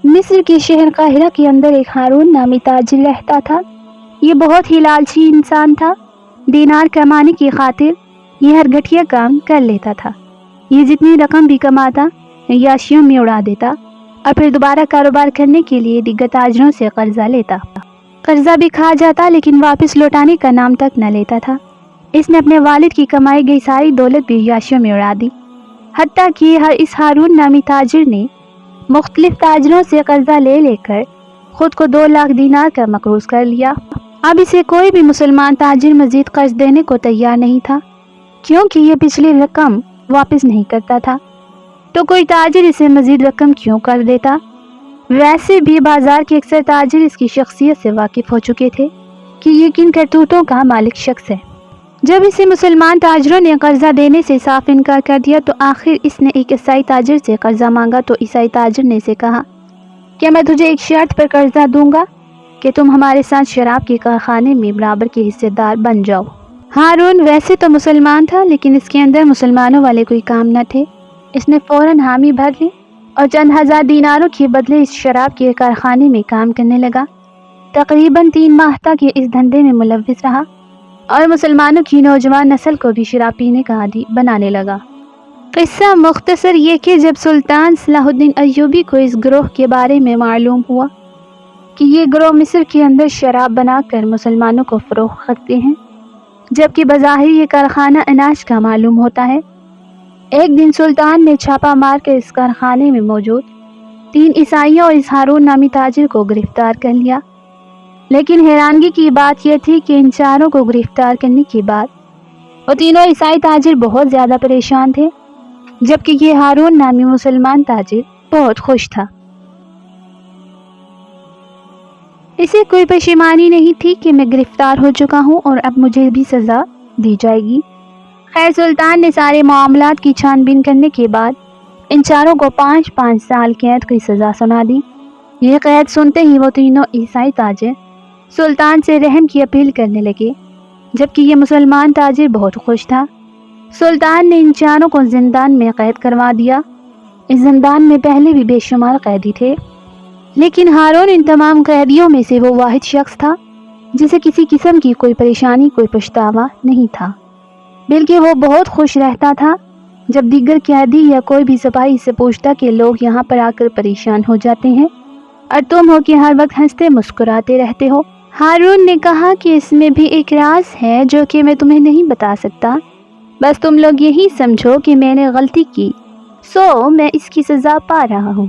مصر کے شہر قاہرہ کے اندر ایک ہارون نامی تاجر رہتا تھا۔ یہ بہت ہی لالچی انسان تھا۔ دینار کمانے کی خاطر یہ ہر گھٹیا کام کر لیتا تھا۔ یہ جتنی رقم بھی کماتا عیاشیوں میں اڑا دیتا اور پھر دوبارہ کاروبار کرنے کے لیے دیگر تاجروں سے قرضہ لیتا۔ قرضہ بھی کھا جاتا لیکن واپس لوٹانے کا نام تک نہ لیتا تھا۔ اس نے اپنے والد کی کمائی گئی ساری دولت بھی عیاشیوں میں اڑا دی، حتیٰ کہ اس ہارون نامی تاجر نے مختلف تاجروں سے قرضہ لے لے کر خود کو 2 لاکھ دینار کا مقروض کر لیا۔ اب اسے کوئی بھی مسلمان تاجر مزید قرض دینے کو تیار نہیں تھا، کیونکہ یہ پچھلی رقم واپس نہیں کرتا تھا، تو کوئی تاجر اسے مزید رقم کیوں کر دیتا؟ ویسے بھی بازار کے اکثر تاجر اس کی شخصیت سے واقف ہو چکے تھے کہ یہ کن کرتوتوں کا مالک شخص ہے۔ جب اسے مسلمان تاجروں نے قرضہ دینے سے صاف انکار کر دیا تو آخر اس نے ایک عیسائی تاجر سے قرضہ مانگا، تو عیسائی تاجر نے اسے کہا کہ میں تجھے ایک شرط پر قرضہ دوں گا کہ تم ہمارے ساتھ شراب کے کارخانے میں برابر کے حصے دار بن جاؤ۔ ہارون ویسے تو مسلمان تھا لیکن اس کے اندر مسلمانوں والے کوئی کام نہ تھے۔ اس نے فوراً حامی بھر لی اور چند ہزار دیناروں کے بدلے اس شراب کے کارخانے میں کام کرنے لگا۔ تقریباً 3 ماہ تک یہ اس دھندے میں ملوث رہا اور مسلمانوں کی نوجوان نسل کو بھی شراب پینے کا عادی بنانے لگا۔ قصہ مختصر یہ کہ جب سلطان صلاح الدین ایوبی کو اس گروہ کے بارے میں معلوم ہوا کہ یہ گروہ مصر کے اندر شراب بنا کر مسلمانوں کو فروخت کرتے ہیں، جبکہ بظاہر یہ کارخانہ اناج کا معلوم ہوتا ہے، ایک دن سلطان نے چھاپا مار کر اس کارخانے میں موجود 3 عیسائیوں اور اس ہارون نامی تاجر کو گرفتار کر لیا۔ لیکن حیرانگی کی بات یہ تھی کہ ان چاروں کو گرفتار کرنے کے بعد وہ تینوں عیسائی تاجر بہت زیادہ پریشان تھے، جبکہ یہ ہارون نامی مسلمان تاجر بہت خوش تھا۔ اسے کوئی پشیمانی نہیں تھی کہ میں گرفتار ہو چکا ہوں اور اب مجھے بھی سزا دی جائے گی۔ خیر، سلطان نے سارے معاملات کی چھان بین کرنے کے بعد ان چاروں کو 5 سال قید کی سزا سنا دی۔ یہ قید سنتے ہی وہ تینوں عیسائی تاجر سلطان سے رحم کی اپیل کرنے لگے، جبکہ یہ مسلمان تاجر بہت خوش تھا۔ سلطان نے ان چاروں کو زندان میں قید کروا دیا۔ اس زندان میں پہلے بھی بے شمار قیدی تھے، لیکن ہارون ان تمام قیدیوں میں سے وہ واحد شخص تھا جسے کسی قسم کی کوئی پریشانی، کوئی پچھتاوا نہیں تھا، بلکہ وہ بہت خوش رہتا تھا جب دیگر قیدی یا کوئی بھی سپاہی سے پوچھتا کہ لوگ یہاں پر آ کر پریشان ہو جاتے ہیں اور تم ہو کہ ہر وقت ہنستے مسکراتے رہتے ہو۔ ہارون نے کہا کہ اس میں بھی ایک راز ہے جو کہ میں تمہیں نہیں بتا سکتا، بس تم لوگ یہی سمجھو کہ میں نے غلطی کی، سو میں اس کی سزا پا رہا ہوں۔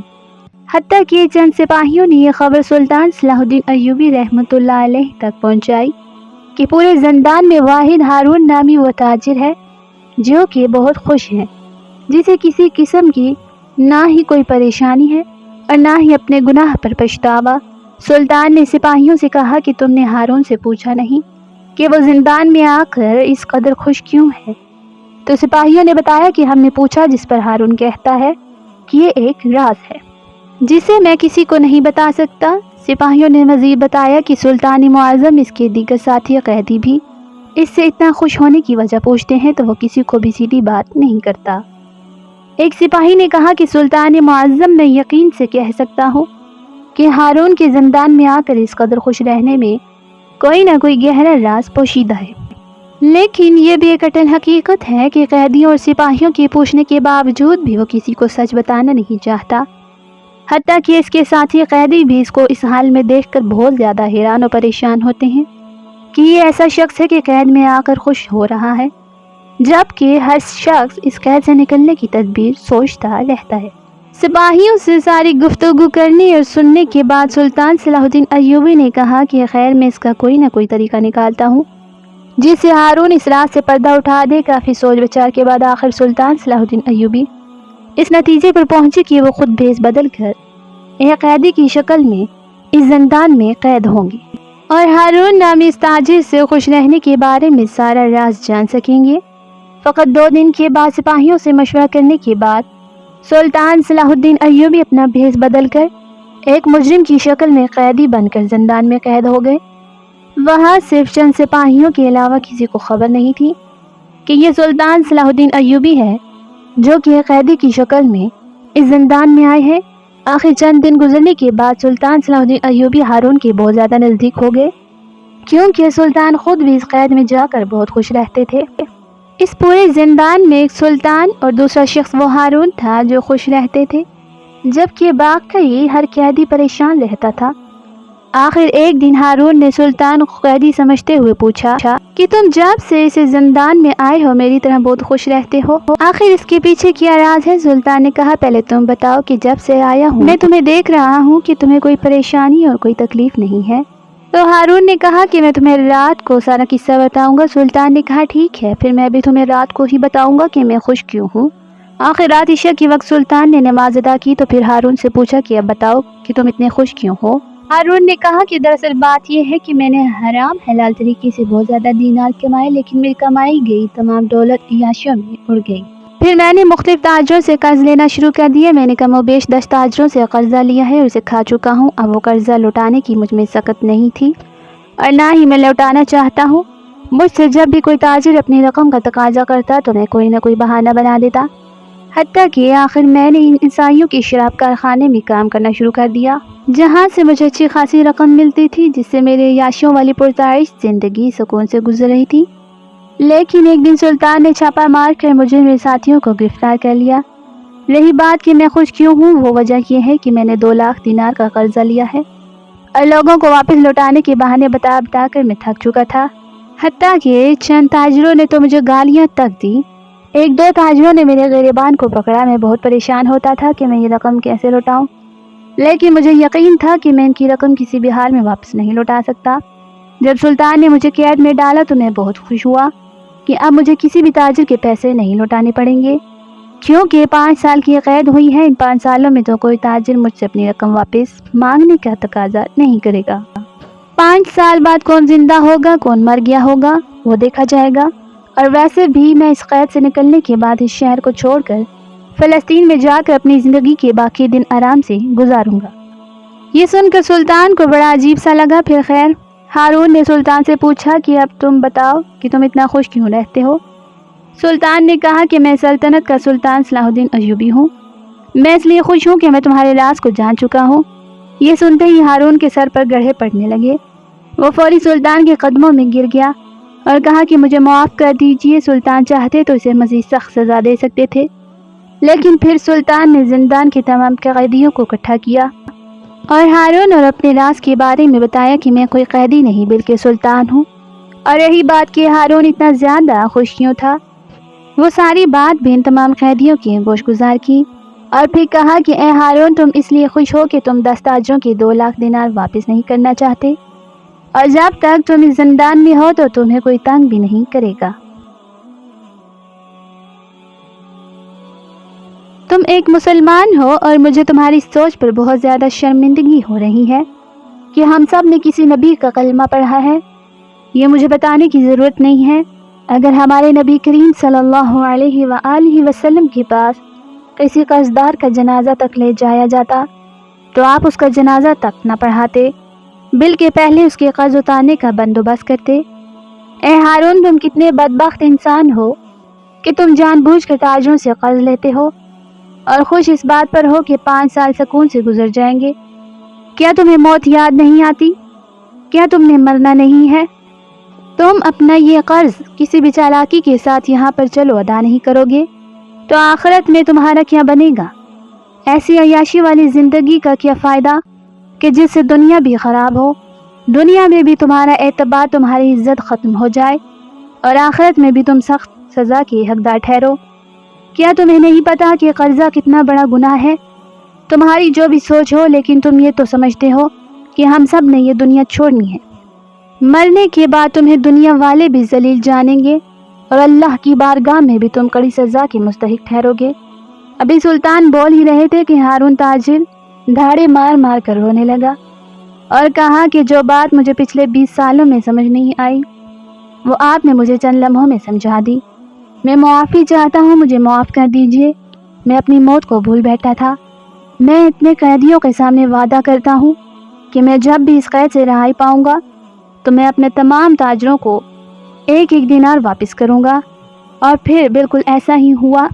حتیٰ کہ چند سپاہیوں نے یہ خبر سلطان صلاح الدین ایوبی رحمۃ اللہ علیہ تک پہنچائی کہ پورے زندان میں واحد ہارون نامی وہ تاجر ہے جو کہ بہت خوش ہے، جسے کسی قسم کی نہ ہی کوئی پریشانی ہے اور نہ ہی اپنے گناہ پر پچھتاوا۔ سلطان نے سپاہیوں سے کہا کہ تم نے ہارون سے پوچھا نہیں کہ وہ زندان میں آ کر اس قدر خوش کیوں ہے؟ تو سپاہیوں نے بتایا کہ ہم نے پوچھا، جس پر ہارون کہتا ہے کہ یہ ایک راز ہے جسے میں کسی کو نہیں بتا سکتا۔ سپاہیوں نے مزید بتایا کہ سلطان معظم اس کے دیگر ساتھی قیدی بھی اس سے اتنا خوش ہونے کی وجہ پوچھتے ہیں تو وہ کسی کو بھی سیدھی بات نہیں کرتا۔ ایک سپاہی نے کہا کہ سلطان معظم میں یقین سے کہہ سکتا ہوں کہ ہارون کے زندان میں آ کر اس قدر خوش رہنے میں کوئی نہ کوئی گہرا راز پوشیدہ ہے۔ لیکن یہ بھی ایک اٹل حقیقت ہے کہ قیدیوں اور سپاہیوں کے پوچھنے کے باوجود بھی وہ کسی کو سچ بتانا نہیں چاہتا، حتیٰ کہ اس کے ساتھی قیدی بھی اس کو اس حال میں دیکھ کر بہت زیادہ حیران و پریشان ہوتے ہیں کہ یہ ایسا شخص ہے کہ قید میں آ کر خوش ہو رہا ہے، جبکہ ہر شخص اس قید سے نکلنے کی تدبیر سوچتا رہتا ہے۔ سپاہیوں سے ساری گفتگو کرنے اور سننے کے بعد سلطان صلاح الدین ایوبی نے کہا کہ خیر، میں اس کا کوئی نہ کوئی طریقہ نکالتا ہوں جس سے ہارون اس راز سے پردہ اٹھا دے۔ کافی سوچ بچار کے بعد آخر سلطان صلاح الدین ایوبی اس نتیجے پر پہنچے کہ وہ خود بھیس بدل کر ایک قیدی کی شکل میں اس زندان میں قید ہوں گے اور ہارون نامی اس تاجر سے خوش رہنے کے بارے میں سارا راز جان سکیں گے۔ فقط 2 دن کے بعد سپاہیوں سے مشورہ کرنے کے بعد سلطان صلاح الدین ایوبی اپنا بھیس بدل کر ایک مجرم کی شکل میں قیدی بن کر زندان میں قید ہو گئے۔ وہاں صرف چند سپاہیوں کے علاوہ کسی کو خبر نہیں تھی کہ یہ سلطان صلاح الدین ایوبی ہے جو کہ قیدی کی شکل میں اس زندان میں آئے ہیں آخر چند دن گزرنے کے بعد سلطان صلاح الدین ایوبی ہارون کے بہت زیادہ نزدیک ہو گئے، کیونکہ سلطان خود بھی اس قید میں جا کر بہت خوش رہتے تھے۔ اس پورے زندان میں ایک سلطان اور دوسرا شخص وہ ہارون تھا جو خوش رہتے تھے، جبکہ باقی ہر قیدی پریشان رہتا تھا۔ آخر ایک دن ہارون نے سلطان قیدی سمجھتے ہوئے پوچھا کہ تم جب سے اس زندان میں آئے ہو میری طرح بہت خوش رہتے ہو، آخر اس کے پیچھے کیا راز ہے؟ سلطان نے کہا پہلے تم بتاؤ کہ جب سے آیا ہوں میں تمہیں دیکھ رہا ہوں کہ تمہیں کوئی پریشانی اور کوئی تکلیف نہیں ہے۔ تو ہارون نے کہا کہ میں تمہیں رات کو سارا قصہ بتاؤں گا۔ سلطان نے کہا ٹھیک ہے، پھر میں بھی تمہیں رات کو ہی بتاؤں گا کہ میں خوش کیوں ہوں۔ آخر رات عشاء کے وقت سلطان نے نماز ادا کی تو پھر ہارون سے پوچھا کہ اب بتاؤ کہ تم اتنے خوش کیوں ہو۔ ہارون نے کہا کہ دراصل بات یہ ہے کہ میں نے حرام حلال طریقے سے بہت زیادہ دینار کمائے، لیکن میری کمائی گئی تمام دولت عیاشیوں میں اڑ گئی۔ پھر میں نے مختلف تاجروں سے قرض لینا شروع کر دیا۔ میں نے کم و بیش 10 تاجروں سے قرضہ لیا ہے اور اسے کھا چکا ہوں۔ اب وہ قرضہ لوٹانے کی مجھ میں سخت نہیں تھی اور نہ ہی میں لوٹانا چاہتا ہوں۔ مجھ سے جب بھی کوئی تاجر اپنی رقم کا تقاضا کرتا تو میں کوئی نہ کوئی بہانہ بنا دیتا، حتیٰ کہ آخر میں نے ان عیسائیوں کے شراب کارخانے میں کام کرنا شروع کر دیا، جہاں سے مجھے اچھی خاصی رقم ملتی تھی، جس سے میرے عیاشیوں والی پرتعیش زندگی سکون سے گزر رہی تھی۔ لیکن ایک دن سلطان نے چھاپا مار کر مجھے میرے ساتھیوں کو گرفتار کر لیا۔ رہی بات کہ میں خوش کیوں ہوں، وہ وجہ یہ ہے کہ میں نے 2 لاکھ دینار کا قرضہ لیا ہے اور لوگوں کو واپس لوٹانے کے بہانے بتا بتا کر میں تھک چکا تھا، حتیٰ کہ چند تاجروں نے تو مجھے گالیاں تک دی۔ 1-2 تاجروں نے میرے گریبان کو پکڑا۔ میں بہت پریشان ہوتا تھا کہ میں یہ رقم کیسے لوٹاؤں، لیکن مجھے یقین تھا کہ میں ان کی رقم کسی بھی حال میں واپس نہیں لوٹا سکتا۔ جب سلطان نے مجھے قید میں ڈالا تو میں بہت خوش ہوا کہ اب مجھے کسی بھی تاجر کے پیسے نہیں لوٹانے پڑیں گے، کیونکہ 5 سال کی قید ہوئی ہے۔ ان 5 سالوں میں تو کوئی تاجر مجھ سے اپنی رقم واپس مانگنے کا تقاضا نہیں کرے گا۔ 5 سال بعد کون زندہ ہوگا کون مر گیا ہوگا وہ دیکھا جائے گا، اور ویسے بھی میں اس قید سے نکلنے کے بعد اس شہر کو چھوڑ کر فلسطین میں جا کر اپنی زندگی کے باقی دن آرام سے گزاروں گا۔ یہ سن کر سلطان کو بڑا عجیب سا لگا۔ پھر خیر، ہارون نے سلطان سے پوچھا کہ اب تم بتاؤ کہ تم اتنا خوش کیوں رہتے ہو۔ سلطان نے کہا کہ میں سلطنت کا سلطان صلاح الدین ایوبی ہوں، میں اس لیے خوش ہوں کہ میں تمہارے راز کو جان چکا ہوں۔ یہ سنتے ہی ہارون کے سر پر گڑھے پڑنے لگے۔ وہ فوری سلطان کے قدموں میں گر گیا اور کہا کہ مجھے معاف کر دیجئے۔ سلطان چاہتے تو اسے مزید سخت سزا دے سکتے تھے، لیکن پھر سلطان نے زندان کے تمام قیدیوں کو اکٹھا کیا اور ہارون اور اپنے راز کے بارے میں بتایا کہ میں کوئی قیدی نہیں بلکہ سلطان ہوں۔ اور یہی بات کہ ہارون اتنا زیادہ خوش کیوں تھا، وہ ساری بات بھی ان تمام قیدیوں کی گوش گزار کی، اور پھر کہا کہ اے ہارون، تم اس لیے خوش ہو کہ تم 10 تاجروں کے 2 لاکھ دینار واپس نہیں کرنا چاہتے، اور جب تک تم اس زندان میں ہو تو تمہیں کوئی تنگ بھی نہیں کرے گا۔ تم ایک مسلمان ہو اور مجھے تمہاری سوچ پر بہت زیادہ شرمندگی ہو رہی ہے کہ ہم سب نے کسی نبی کا کلمہ پڑھا ہے۔ یہ مجھے بتانے کی ضرورت نہیں ہے۔ اگر ہمارے نبی کریم صلی اللہ علیہ وآلہ وسلم کے پاس کسی قرضدار کا جنازہ تک لے جایا جاتا تو آپ اس کا جنازہ تک نہ پڑھاتے، بلکہ پہلے اس کے قرض اتارنے کا بندوبست کرتے۔ اے ہارون، تم کتنے بدبخت انسان ہو کہ تم جان بوجھ کر تاجروں سے قرض لیتے ہو اور خوش اس بات پر ہو کہ 5 سال سکون سے گزر جائیں گے۔ کیا تمہیں موت یاد نہیں آتی؟ کیا تم نے مرنا نہیں ہے؟ تم اپنا یہ قرض کسی بھی چالاکی کے ساتھ یہاں پر چلو ادا نہیں کرو گے تو آخرت میں تمہارا کیا بنے گا؟ ایسی عیاشی والی زندگی کا کیا فائدہ کہ جس سے دنیا بھی خراب ہو، دنیا میں بھی تمہارا اعتبار، تمہاری عزت ختم ہو جائے اور آخرت میں بھی تم سخت سزا کے حقدار ٹھہرو۔ کیا تمہیں نہیں پتا کہ قرضہ کتنا بڑا گناہ ہے؟ تمہاری جو بھی سوچ ہو، لیکن تم یہ تو سمجھتے ہو کہ ہم سب نے یہ دنیا چھوڑنی ہے۔ مرنے کے بعد تمہیں دنیا والے بھی ذلیل جانیں گے اور اللہ کی بارگاہ میں بھی تم کڑی سزا کے مستحق ٹھہرو گے۔ ابھی سلطان بول ہی رہے تھے کہ ہارون تاجر دھاڑے مار مار کر رونے لگا اور کہا کہ جو بات مجھے پچھلے 20 سالوں میں سمجھ نہیں آئی وہ آپ نے مجھے چند لمحوں میں سمجھا دی۔ میں معافی چاہتا ہوں، مجھے معاف کر دیجئے۔ میں اپنی موت کو بھول بیٹھا تھا۔ میں اتنے قیدیوں کے سامنے وعدہ کرتا ہوں کہ میں جب بھی اس قید سے رہائی پاؤں گا تو میں اپنے تمام تاجروں کو 1-1 دینار واپس کروں گا۔ اور پھر بالکل ایسا ہی ہوا۔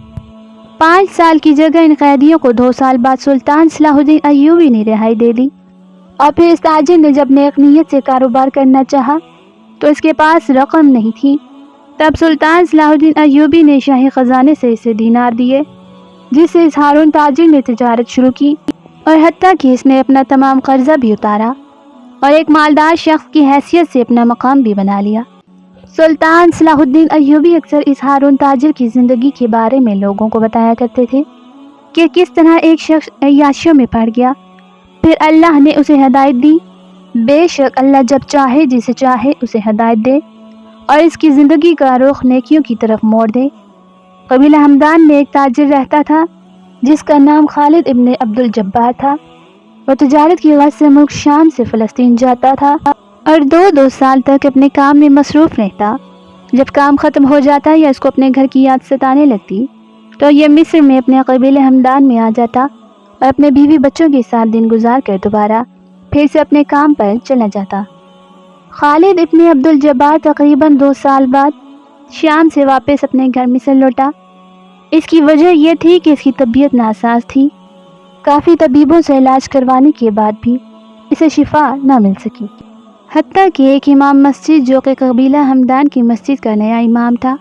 5 سال کی جگہ ان قیدیوں کو 2 سال بعد سلطان صلاح الدین ایوبی نے رہائی دے دی۔ اور پھر اس تاجر نے جب نیک نیت سے کاروبار کرنا چاہا تو اس کے پاس رقم نہیں تھی، تب سلطان صلاح الدین ایوبی نے شاہی خزانے سے اسے دینار دیے، جس سے اس ہارون تاجر نے تجارت شروع کی، اور حتیٰ کہ اس نے اپنا تمام قرضہ بھی اتارا اور ایک مالدار شخص کی حیثیت سے اپنا مقام بھی بنا لیا۔ سلطان صلاح الدین ایوبی اکثر اس ہارون تاجر کی زندگی کے بارے میں لوگوں کو بتایا کرتے تھے کہ کس طرح ایک شخص عیاشیوں میں پڑ گیا، پھر اللہ نے اسے ہدایت دی۔ بے شک اللہ جب چاہے جسے چاہے اسے ہدایت دے اور اس کی زندگی کا رخ نیکیوں کی طرف موڑ دے۔ قبیلہ ہمدان میں ایک تاجر رہتا تھا جس کا نام خالد ابن عبد الجبار تھا۔ وہ تجارت کی غرض سے ملک شام سے فلسطین جاتا تھا اور دو سال تک اپنے کام میں مصروف رہتا۔ جب کام ختم ہو جاتا یا اس کو اپنے گھر کی یاد ستانے لگتی تو یہ مصر میں اپنے قبیلہ ہمدان میں آ جاتا اور اپنے بیوی بچوں کے ساتھ دن گزار کر دوبارہ پھر سے اپنے کام پر چلا جاتا۔ خالد ابن عبد الجبار تقریباً 2 سال بعد شام سے واپس اپنے گھر مصر لوٹا۔ اس کی وجہ یہ تھی کہ اس کی طبیعت ناساز تھی۔ کافی طبیبوں سے علاج کروانے کے بعد بھی اسے شفا نہ مل سکی، حتیٰ کہ ایک امام مسجد جو کہ قبیلہ ہمدان کی مسجد کا نیا امام تھا،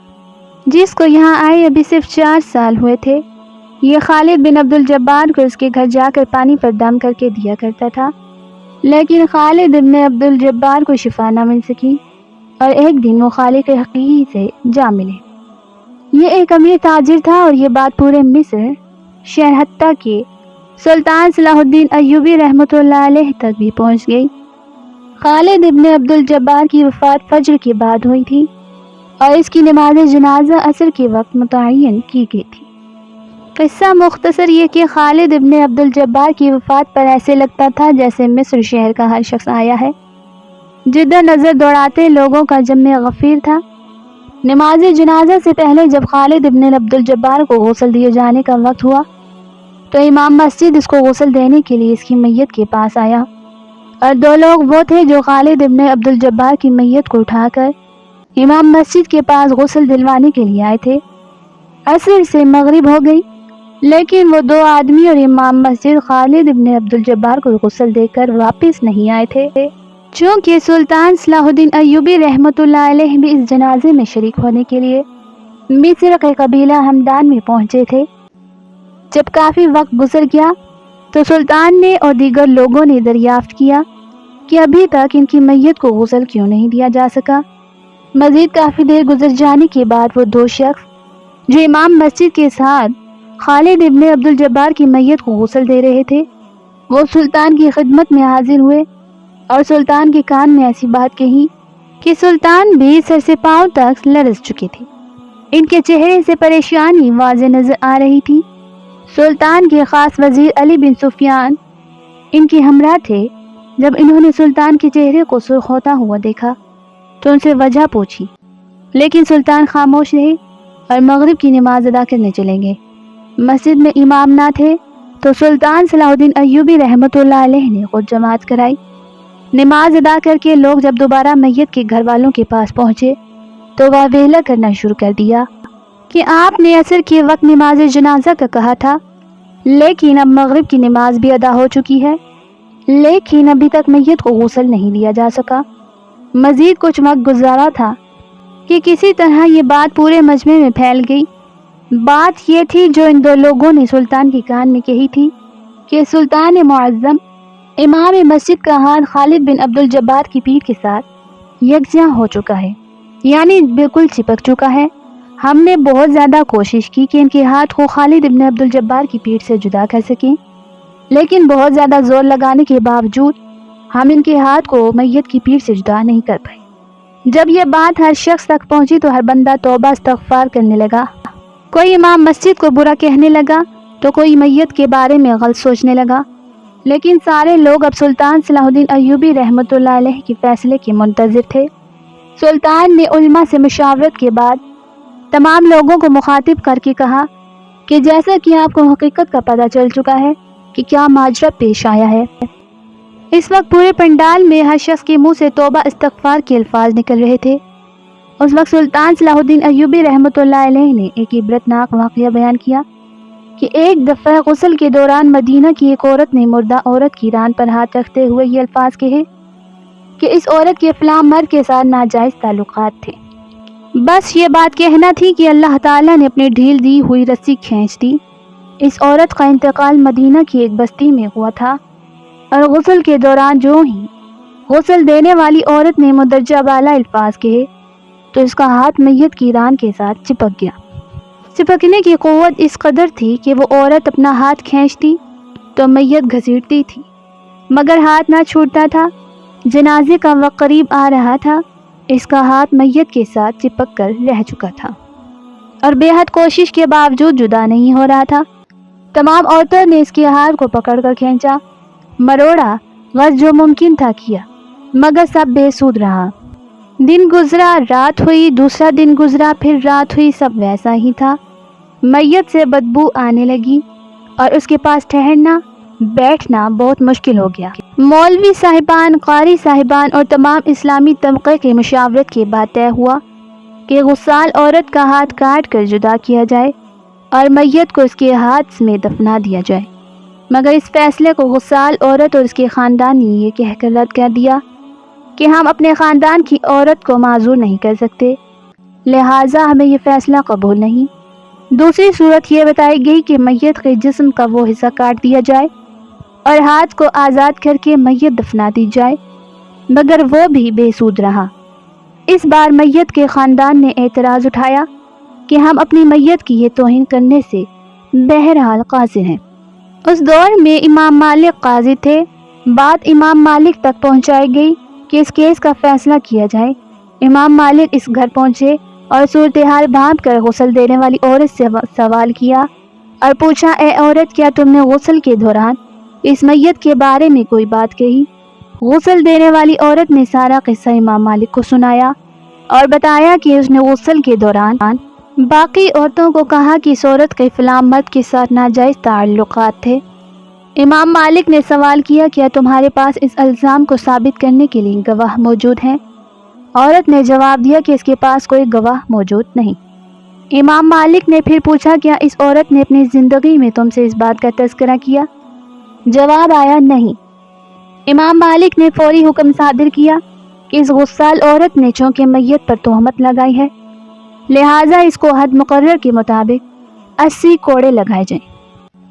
جس کو یہاں آئے ابھی صرف 4 سال ہوئے تھے، یہ خالد بن عبد الجبار کو اس کے گھر جا کر پانی پر دم کر کے دیا کرتا تھا، لیکن خالد ابن عبد الجبار کو شفا نہ مل سکی اور ایک دن وہ خالق حقیقی سے جا ملے۔ یہ ایک امیر تاجر تھا اور یہ بات پورے مصر شہر حتیٰ کہ سلطان صلاح الدین ایوبی رحمۃ اللہ علیہ تک بھی پہنچ گئی۔ خالد ابن عبد الجبار کی وفات فجر کے بعد ہوئی تھی اور اس کی نماز جنازہ عصر کے وقت متعین کی گئی تھی۔ قصہ مختصر یہ کہ خالد ابن عبد الجبار کی وفات پر ایسے لگتا تھا جیسے مصر شہر کا ہر شخص آیا ہے، جدھر نظر دوڑاتے لوگوں کا جمع غفیر تھا۔ نماز جنازہ سے پہلے جب خالد ابن عبد الجبار کو غسل دیے جانے کا وقت ہوا تو امام مسجد اس کو غسل دینے کے لیے اس کی میت کے پاس آیا، اور 2 لوگ وہ تھے جو خالد ابن عبد الجبار کی میت کو اٹھا کر امام مسجد کے پاس غسل دلوانے کے لیے آئے تھے۔ عصر سے مغرب ہو گئی لیکن وہ 2 آدمی اور امام مسجد خالد ابن عبد الجبار کو غسل دے کر واپس نہیں آئے تھے۔ چونکہ سلطان صلاح الدین ایوبی رحمۃ اللہ علیہ بھی اس جنازے میں شریک ہونے کے لیے مصر کے قبیلہ ہمدان میں پہنچے تھے، جب کافی وقت گزر گیا تو سلطان نے اور دیگر لوگوں نے دریافت کیا کہ ابھی تک ان کی میت کو غسل کیوں نہیں دیا جا سکا۔ مزید کافی دیر گزر جانے کے بعد وہ 2 شخص جو امام مسجد کے ساتھ خالد ابن عبد الجبار کی میت کو غسل دے رہے تھے، وہ سلطان کی خدمت میں حاضر ہوئے اور سلطان کے کان میں ایسی بات کہی کہ سلطان بھی سر سے پاؤں تک لرز چکے تھے۔ ان کے چہرے سے پریشانی واضح نظر آ رہی تھی۔ سلطان کے خاص وزیر علی بن سفیان ان کے ہمراہ تھے۔ جب انہوں نے سلطان کے چہرے کو سرخ ہوتا ہوا دیکھا تو ان سے وجہ پوچھی، لیکن سلطان خاموش رہے اور مغرب کی نماز ادا کرنے چلے گئے۔ مسجد میں امام نہ تھے تو سلطان صلاح الدین ایوبی رحمۃ اللہ علیہ نے خود جماعت کرائی۔ نماز ادا کر کے لوگ جب دوبارہ میت کے گھر والوں کے پاس پہنچے تو وہ ویلا کرنا شروع کر دیا کہ آپ نے عصر کے وقت نماز جنازہ کا کہا تھا، لیکن اب مغرب کی نماز بھی ادا ہو چکی ہے، لیکن ابھی تک میت کو غسل نہیں دیا جا سکا۔ مزید کچھ وقت گزارا تھا کہ کسی طرح یہ بات پورے مجمع میں پھیل گئی۔ بات یہ تھی جو ان 2 لوگوں نے سلطان کے کان میں کہی تھی کہ سلطان معظم امام مسجد کا ہاتھ خالد بن عبد الجبار کی پیٹھ کے ساتھ یکجا ہو چکا ہے، یعنی بالکل چپک چکا ہے۔ ہم نے بہت زیادہ کوشش کی کہ ان کے ہاتھ کو خالد ابن عبد الجبار کی پیٹھ سے جدا کر سکیں، لیکن بہت زیادہ زور لگانے کے باوجود ہم ان کے ہاتھ کو میت کی پیٹھ سے جدا نہیں کر پائے۔ جب یہ بات ہر شخص تک پہنچی تو ہر بندہ توبہ استغفار کرنے لگا۔ کوئی امام مسجد کو برا کہنے لگا تو کوئی میت کے بارے میں غلط سوچنے لگا، لیکن سارے لوگ اب سلطان صلاح الدین ایوبی رحمۃ اللہ علیہ کے فیصلے کے منتظر تھے۔ سلطان نے علماء سے مشاورت کے بعد تمام لوگوں کو مخاطب کر کے کہا کہ جیسا کہ آپ کو حقیقت کا پتہ چل چکا ہے کہ کیا ماجرا پیش آیا ہے۔ اس وقت پورے پنڈال میں ہر شخص کے منہ سے توبہ استغفار کے الفاظ نکل رہے تھے۔ اس وقت سلطان صلاح الدین ایوبی رحمۃ اللہ علیہ نے ایک عبرتناک واقعہ بیان کیا کہ ایک دفعہ غسل کے دوران مدینہ کی ایک عورت نے مردہ عورت کی ران پر ہاتھ رکھتے ہوئے یہ الفاظ کہے کہ اس عورت کے فلاں مرد کے ساتھ ناجائز تعلقات تھے۔ بس یہ بات کہنا تھی کہ اللہ تعالیٰ نے اپنی ڈھیل دی ہوئی رسی کھینچ دی۔ اس عورت کا انتقال مدینہ کی ایک بستی میں ہوا تھا، اور غسل کے دوران جو ہی غسل دینے والی عورت نے مندرجہ بالا الفاظ کہے تو اس کا ہاتھ میت کی ران کے ساتھ چپک گیا۔ چپکنے کی قوت اس قدر تھی کہ وہ عورت اپنا ہاتھ کھینچتی تو میت گھسیٹتی تھی، مگر ہاتھ نہ چھوٹتا تھا۔ جنازے کا وقت قریب آ رہا تھا، اس کا ہاتھ میت کے ساتھ چپک کر رہ چکا تھا اور بے حد کوشش کے باوجود جدا نہیں ہو رہا تھا۔ تمام عورتوں نے اس کے ہاتھ کو پکڑ کر کھینچا، مروڑا، غصب جو ممکن تھا کیا، مگر سب بے سود رہا۔ دن گزرا، رات ہوئی، دوسرا دن گزرا، پھر رات ہوئی، سب ویسا ہی تھا۔ میت سے بدبو آنے لگی اور اس کے پاس ٹھہرنا بیٹھنا بہت مشکل ہو گیا۔ مولوی صاحبان، قاری صاحبان اور تمام اسلامی طبقے کے مشاورت کے بعد طے ہوا کہ غسال عورت کا ہاتھ کاٹ کر جدا کیا جائے اور میت کو اس کے ہاتھ میں دفنا دیا جائے، مگر اس فیصلے کو غسال عورت اور اس کے خاندان نے یہ کہہ کر رد کر دیا کہ ہم اپنے خاندان کی عورت کو معذور نہیں کر سکتے، لہٰذا ہمیں یہ فیصلہ قبول نہیں۔ دوسری صورت یہ بتائی گئی کہ میت کے جسم کا وہ حصہ کاٹ دیا جائے اور ہاتھ کو آزاد کر کے میت دفنا دی جائے، مگر وہ بھی بے سود رہا۔ اس بار میت کے خاندان نے اعتراض اٹھایا کہ ہم اپنی میت کی یہ توہین کرنے سے بہرحال قاصر ہیں۔ اس دور میں امام مالک قاضی تھے۔ بات امام مالک تک پہنچائی گئی کہ اس کیس کا فیصلہ کیا جائے۔ امام مالک اس گھر پہنچے اور صورتحال بھانپ کر غسل دینے والی عورت سے سوال کیا اور پوچھا، اے عورت، کیا تم نے غسل کے دوران اس میت کے بارے میں کوئی بات کہی؟ غسل دینے والی عورت نے سارا قصہ امام مالک کو سنایا اور بتایا کہ اس نے غسل کے دوران باقی عورتوں کو کہا کہ اس عورت کے فلاں مرد کے ساتھ ناجائز تعلقات تھے۔ امام مالک نے سوال کیا، کیا تمہارے پاس اس الزام کو ثابت کرنے کے لیے گواہ موجود ہیں؟ عورت نے جواب دیا کہ اس کے پاس کوئی گواہ موجود نہیں۔ امام مالک نے پھر پوچھا، کیا اس عورت نے اپنی زندگی میں تم سے اس بات کا تذکرہ کیا؟ جواب آیا، نہیں۔ امام مالک نے فوری حکم صادر کیا کہ اس غسال عورت نے چونکہ میت پر تہمت لگائی ہے، لہٰذا اس کو حد مقرر کے مطابق 80 کوڑے لگائے جائیں۔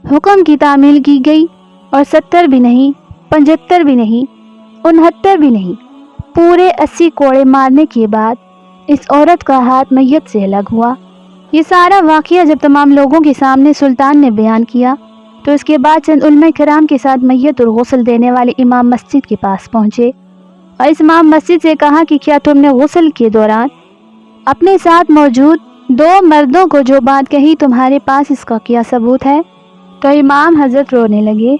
حکم کی تعمیل کی گئی اور 70 بھی نہیں، 75 بھی نہیں، 69 بھی نہیں، پورے 80 کوڑے مارنے کے بعد اس عورت کا ہاتھ میت سے الگ ہوا۔ یہ سارا واقعہ جب تمام لوگوں کے سامنے سلطان نے بیان کیا تو اس کے بعد چند علماء کرام کے ساتھ میت اور غسل دینے والے امام مسجد کے پاس پہنچے اور اس امام مسجد سے کہا کہ کیا تم نے غسل کے دوران اپنے ساتھ موجود 2 مردوں کو جو بات کہی، تمہارے پاس اس کا کیا ثبوت ہے؟ تو امام حضرت رونے لگے۔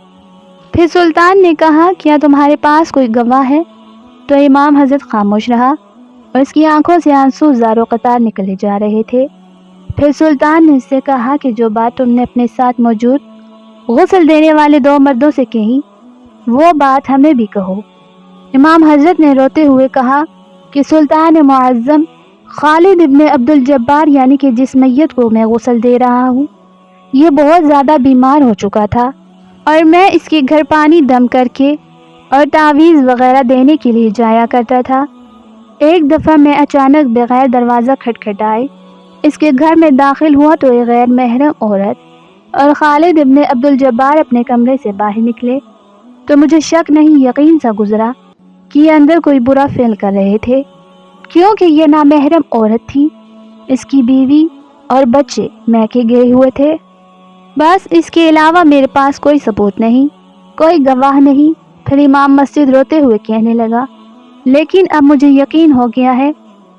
پھر سلطان نے کہا، کیا تمہارے پاس کوئی گواہ ہے؟ تو امام حضرت خاموش رہا اور اس کی آنکھوں سے آنسو زار و قطار نکلے جا رہے تھے۔ پھر سلطان نے اس سے کہا کہ جو بات تم نے اپنے ساتھ موجود غسل دینے والے 2 مردوں سے کہی، وہ بات ہمیں بھی کہو۔ امام حضرت نے روتے ہوئے کہا کہ سلطان معظم، خالد ابن عبد الجبار یعنی کہ جس میت کو میں غسل دے رہا ہوں، یہ بہت زیادہ بیمار ہو چکا تھا اور میں اس کے گھر پانی دم کر کے اور تعویذ وغیرہ دینے کے لیے جایا کرتا تھا۔ ایک دفعہ میں اچانک بغیر دروازہ کھٹکھٹائے اس کے گھر میں داخل ہوا تو ایک غیر محرم عورت اور خالد ابن عبد الجبار اپنے کمرے سے باہر نکلے تو مجھے شک نہیں، یقین سا گزرا کہ یہ اندر کوئی برا فعل کر رہے تھے، کیونکہ یہ نامحرم عورت تھی، اس کی بیوی اور بچے میکے گئے ہوئے تھے۔ بس اس کے علاوہ میرے پاس کوئی ثبوت نہیں، کوئی گواہ نہیں۔ پھر امام مسجد روتے ہوئے کہنے لگا، لیکن اب مجھے یقین ہو گیا ہے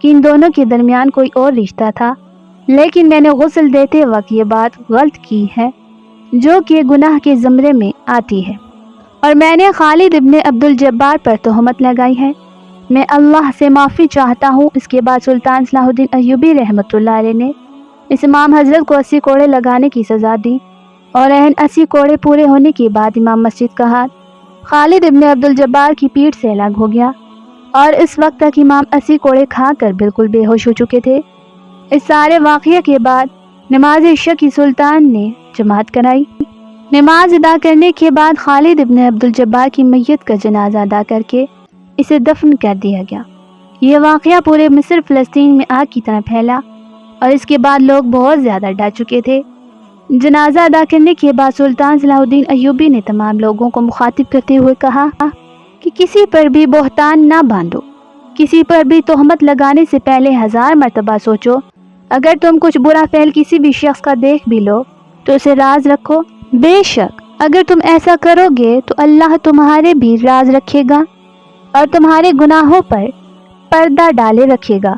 کہ ان دونوں کے درمیان کوئی اور رشتہ تھا، لیکن میں نے غسل دیتے وقت یہ بات غلط کی ہے جو کہ گناہ کے زمرے میں آتی ہے، اور میں نے خالد ابن عبد الجبار پر تہمت لگائی ہے۔ میں اللہ سے معافی چاہتا ہوں۔ اس کے بعد سلطان صلاح الدین ایوبی رحمۃ اللہ علیہ نے اس امام حضرت کو 80 کوڑے لگانے کی سزا دی اور عین 80 کوڑے پورے ہونے کے بعد امام مسجد کا ہاتھ خالد ابن عبد الجبار کی پیٹھ سے الگ ہو گیا اور اس وقت تک امام 80 کوڑے کھا کر بالکل بے ہوش ہو چکے تھے۔ اس سارے واقعے کے بعد نماز عشاء کی سلطان نے جماعت کرائی۔ نماز ادا کرنے کے بعد خالد ابن عبد الجبار کی میت کا جنازہ ادا کر کے اسے دفن کر دیا گیا۔ یہ واقعہ پورے مصر فلسطین میں آگ کی طرح پھیلا اور اس کے بعد لوگ بہت زیادہ ڈر چکے تھے۔ جنازہ ادا کرنے کے بعد سلطان صلاح الدین ایوبی نے تمام لوگوں کو مخاطب کرتے ہوئے کہا کہ کسی پر بھی بہتان نہ باندھو، کسی پر بھی تہمت لگانے سے پہلے 1000 مرتبہ سوچو۔ اگر تم کچھ برا فعل کسی بھی شخص کا دیکھ بھی لو تو اسے راز رکھو، بے شک اگر تم ایسا کرو گے تو اللہ تمہارے بھی راز رکھے گا اور تمہارے گناہوں پر پردہ ڈالے رکھے گا۔